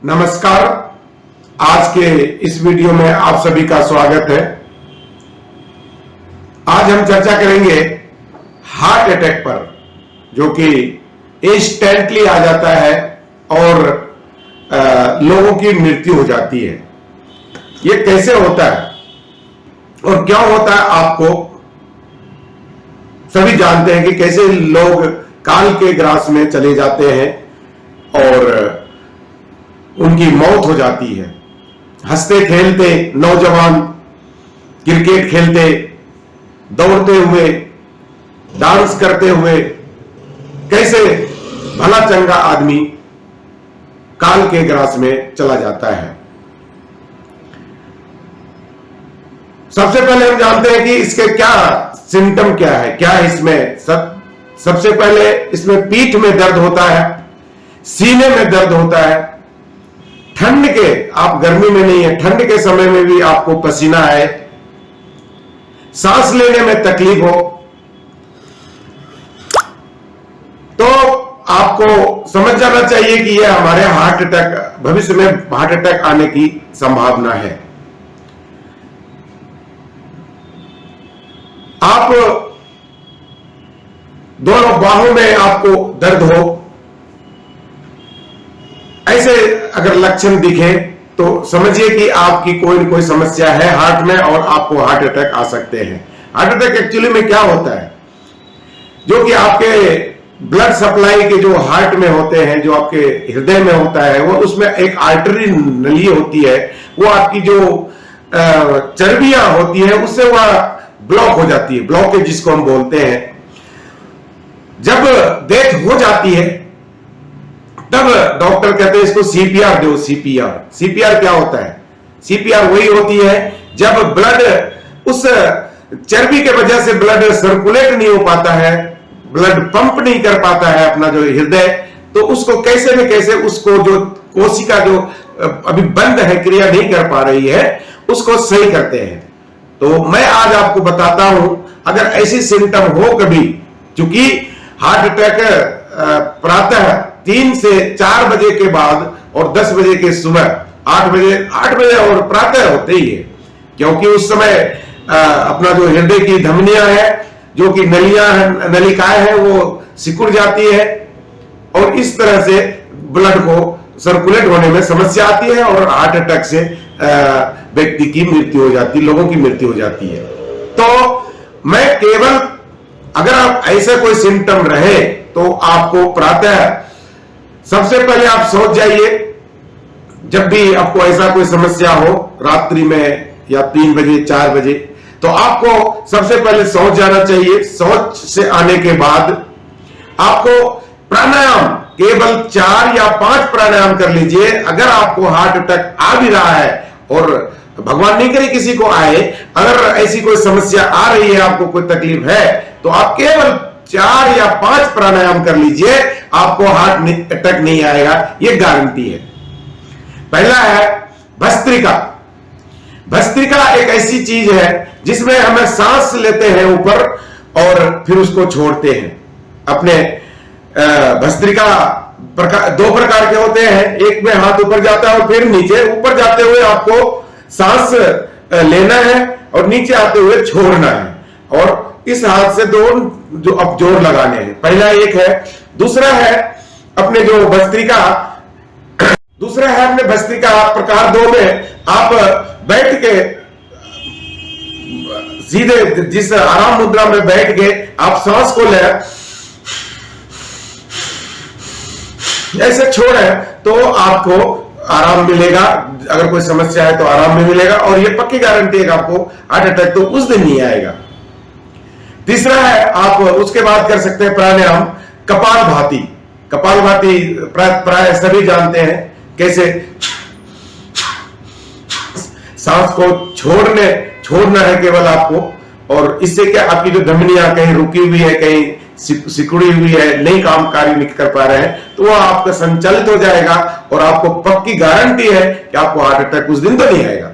नमस्कार। आज के इस वीडियो में आप सभी का स्वागत है। आज हम चर्चा करेंगे हार्ट अटैक पर, जो कि इंस्टेंटली आ जाता है और लोगों की मृत्यु हो जाती है। ये कैसे होता है और क्या होता है, आपको सभी जानते हैं कि कैसे लोग काल के ग्रास में चले जाते हैं और उनकी मौत हो जाती है। हंसते खेलते नौजवान, क्रिकेट खेलते, दौड़ते हुए, डांस करते हुए, कैसे भला चंगा आदमी काल के ग्रास में चला जाता है। सबसे पहले हम जानते हैं कि इसके क्या सिम्टम क्या है, क्या है इसमें। सबसे पहले इसमें पीठ में दर्द होता है, सीने में दर्द होता है, ठंड के, आप गर्मी में नहीं है, ठंड के समय में भी आपको पसीना आए, सांस लेने में तकलीफ हो, तो आपको समझ जाना चाहिए कि यह हमारे हार्ट अटैक, भविष्य में हार्ट अटैक आने की संभावना है। आप दोनों बाहों में आपको दर्द हो, ऐसे अगर लक्षण दिखे तो समझिए कि आपकी कोई न कोई समस्या है हार्ट में और आपको हार्ट अटैक आ सकते हैं। हार्ट अटैक एक्चुअली में क्या होता है, जो कि आपके ब्लड सप्लाई के जो हार्ट में होते हैं, जो आपके हृदय में होता है, वो उसमें एक आर्टरी नली होती है, वो आपकी जो चर्बियां होती है उससे वह ब्लॉक हो जाती है, ब्लॉकेज जिसको हम बोलते हैं। जब डेथ हो जाती है तब डॉक्टर कहते हैं इसको सीपीआर दो। सीपीआर क्या होता है? सीपीआर वही होती है जब ब्लड, उस चर्बी के वजह से ब्लड सर्कुलेट नहीं हो पाता है, ब्लड पंप नहीं कर पाता है अपना जो हृदय, तो उसको कैसे न कैसे उसको जो कोशिका जो अभी बंद है, क्रिया नहीं कर पा रही है, उसको सही करते हैं। तो मैं आज आपको बताता हूं, अगर ऐसी सिम्टम हो कभी, क्योंकि हार्ट अटैक प्रातः 3 से 4 बजे के बाद और 10 बजे के सुबह 8 बजे और प्रातः होते ही है, क्योंकि उस समय अपना जो हृदय की धमनियां है, जो कि नलिकाएं हैं, वो सिकुड़ जाती है और इस तरह से ब्लड को सर्कुलेट होने में समस्या आती है और हार्ट अटैक से व्यक्ति की मृत्यु हो जाती है, लोगों की मृत्यु हो जाती है। तो मैं केवल, अगर आप ऐसा कोई सिम्टम रहे तो आपको प्रातः, सबसे पहले आप सोच जाइए, जब भी आपको ऐसा कोई समस्या हो रात्रि में या 3 बजे 4 बजे, तो आपको सबसे पहले सोच जाना चाहिए। सोच से आने के बाद आपको प्राणायाम, केवल 4 या 5 प्राणायाम कर लीजिए। अगर आपको हार्ट अटैक आ भी रहा है, और भगवान नहीं करे किसी को आए, अगर ऐसी कोई समस्या आ रही है, आपको कोई तकलीफ है, तो आप केवल 4 या 5 प्राणायाम कर लीजिए, आपको हार्ट अटैक नहीं आएगा, यह गारंटी है। पहला है भस्त्रिका। भस्त्रिका एक ऐसी चीज है जिसमें हमें सांस लेते हैं ऊपर और फिर उसको छोड़ते हैं। अपने भस्त्रिका 2 प्रकार के होते हैं, एक में हाथ ऊपर जाता है और फिर नीचे, ऊपर जाते हुए आपको सांस लेना है और नीचे आते हुए छोड़ना है, और इस हाथ से 2 जो अब जोर लगाने हैं। पहला एक है। दूसरा है अपने जो भस्त्रिका, दूसरा है अपने भस्त्रिका प्रकार 2 में आप बैठ के सीधे, जिस आराम मुद्रा में बैठ के आप सांस को ले, ऐसे छोड़े तो आपको आराम मिलेगा। अगर कोई समस्या है तो आराम में मिलेगा, और ये पक्की गारंटी है कि आपको हार्ट अटैक तो उस दिन नहीं आएगा। तीसरा है, आप उसके बाद कर सकते हैं प्राणायाम कपालभाति। कपालभाति प्राय सभी जानते हैं कैसे सांस को छोड़ना है केवल आपको, और इससे क्या आपकी जो धमनियां कहीं रुकी हुई है, कहीं सिकुड़ी हुई है, नहीं काम कार्य नहीं कर पा रहे हैं, तो वह आपका संचालित हो जाएगा और आपको पक्की गारंटी है कि आपको हार्ट अटैक उस दिन तो नहीं आएगा।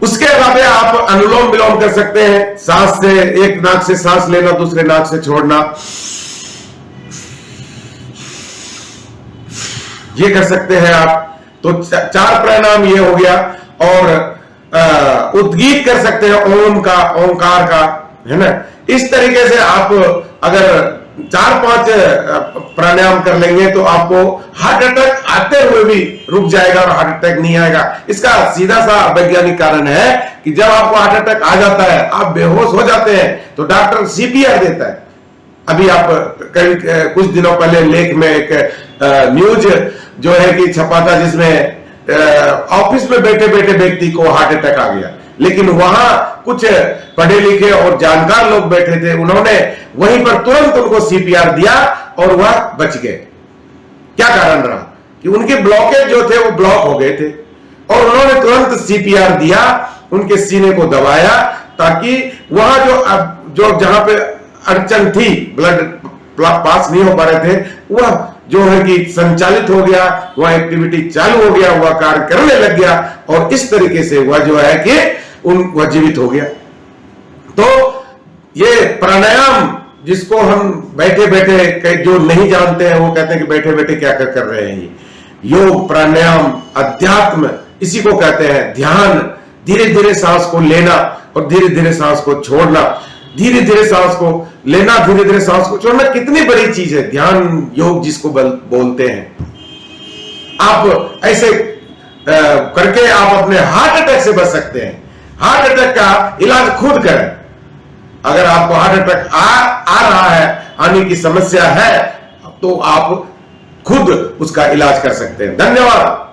उसके अलावा आप अनुलोम विलोम कर सकते हैं। सांस से, एक नाक से सांस लेना, दूसरे नाक से छोड़ना, ये कर सकते हैं आप। तो 4 प्राणायाम ये हो गया। और उद्गीत कर सकते हैं ओम का, ओंकार का, है ना। इस तरीके से आप अगर 4-5 प्राणायाम कर लेंगे तो आपको हार्ट अटैक आते हुए भी रुक जाएगा और हार्ट अटैक नहीं आएगा। इसका सीधा सा वैज्ञानिक कारण है कि जब आपको हार्ट अटैक आ जाता है, आप बेहोश हो जाते हैं, तो डॉक्टर सीपीआर देता है। अभी आप कुछ दिनों पहले लेख में एक न्यूज जो है कि छपा था, जिसमें ऑफिस में बैठे बैठे व्यक्ति को हार्ट अटैक आ गया, लेकिन वहां कुछ पढ़े लिखे और जानकार लोग बैठे थे, उन्होंने वहीं पर तुरंत उनको सीपीआर दिया और वह बच गए। क्या कारण रहा कि उनके ब्लॉकेज जो थे वो ब्लॉक हो गए थे, और उन्होंने तुरंत सीपीआर दिया, उनके सीने को दबाया, ताकि वहां जो जहां पे अड़चन थी, ब्लड पास नहीं हो पा रहे थे, वह जो है कि संचालित हो गया, वह एक्टिविटी चालू हो गया, वह कार्य करने लग गया, और इस तरीके से वह जो है कि वह जीवित हो गया। तो ये प्राणायाम जिसको हम बैठे बैठे, जो नहीं जानते हैं वो कहते हैं कि बैठे बैठे क्या कर रहे हैं, ये योग, प्राणायाम, अध्यात्म, इसी को कहते हैं ध्यान। धीरे धीरे सांस को लेना और धीरे धीरे सांस को छोड़ना, धीरे धीरे सांस को लेना, धीरे धीरे सांस को छोड़ना, कितनी बड़ी चीज है ध्यान योग जिसको बोलते हैं। आप ऐसे करके आप अपने हार्ट अटैक से बच सकते हैं। हार्ट अटैक का इलाज खुद करें। अगर आपको हार्ट अटैक आ रहा है, आने की समस्या है, तो आप खुद उसका इलाज कर सकते हैं। धन्यवाद।